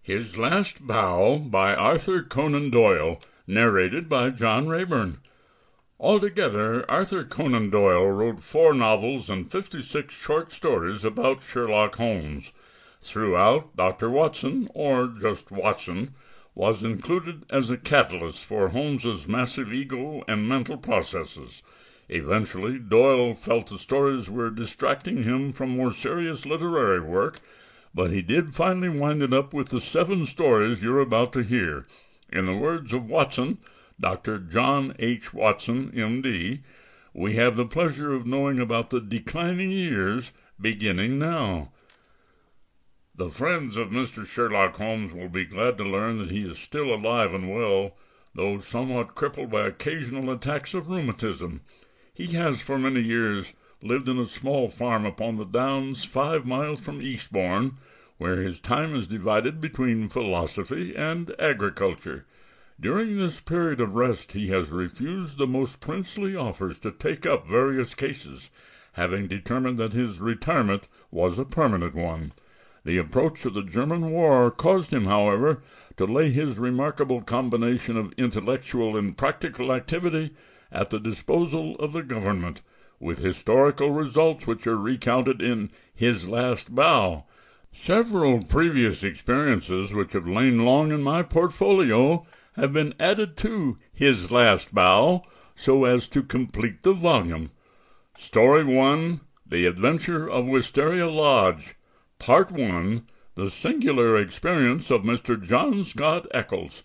His Last Bow by Arthur Conan Doyle, narrated by John Rayburn. Altogether, Arthur Conan Doyle wrote 4 novels and 56 short stories about Sherlock Holmes. Throughout, Dr. Watson, or just Watson, was included as a catalyst for Holmes's massive ego and mental processes. Eventually, Doyle felt the stories were distracting him from more serious literary work, but he did finally wind it up with the 7 stories you're about to hear. In the words of Watson, Dr. John H. Watson, M.D., we have the pleasure of knowing about the declining years beginning now. The friends of Mr. Sherlock Holmes will be glad to learn that he is still alive and well, though somewhat crippled by occasional attacks of rheumatism. He has for many years lived in a small farm upon the Downs 5 miles from Eastbourne, where his time is divided between philosophy and agriculture. During this period of rest he has refused the most princely offers to take up various cases, having determined that his retirement was a permanent one. The approach of the German war caused him, however, to lay his remarkable combination of intellectual and practical activity at the disposal of the government, with historical results which are recounted in His Last Bow. Several previous experiences which have lain long in my portfolio have been added to His Last Bow so as to complete the volume. Story 1, The Adventure of Wisteria Lodge. Part 1, The Singular Experience of Mr. John Scott Eccles.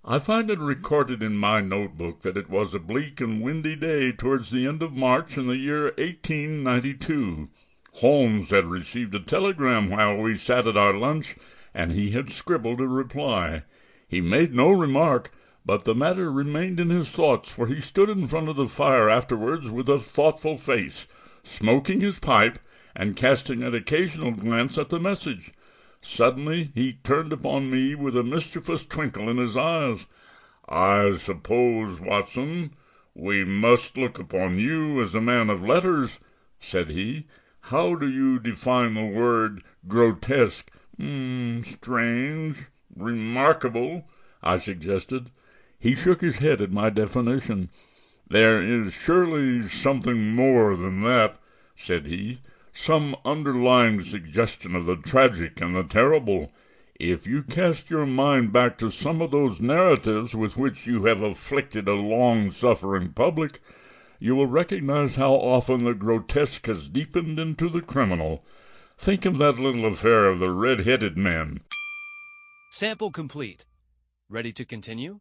I find it recorded in my notebook that it was a bleak and windy day towards the end of March in the year 1892. Holmes had received a telegram while we sat at our lunch, and he had scribbled a reply. He made no remark, but the matter remained in his thoughts, for he stood in front of the fire afterwards with a thoughtful face, smoking his pipe and casting an occasional glance at the message. Suddenly he turned upon me with a mischievous twinkle in his eyes. "I suppose, Watson, we must look upon you as a man of letters," said he. "How do you define the word grotesque?" Strange, remarkable," I suggested. He shook his head at my definition. "There is surely something more than that," said he. "Some underlying suggestion of the tragic and the terrible. If you cast your mind back to some of those narratives with which you have afflicted a long-suffering public, you will recognize how often the grotesque has deepened into the criminal. Think of that little affair of the red-headed men." Sample complete. Ready to continue?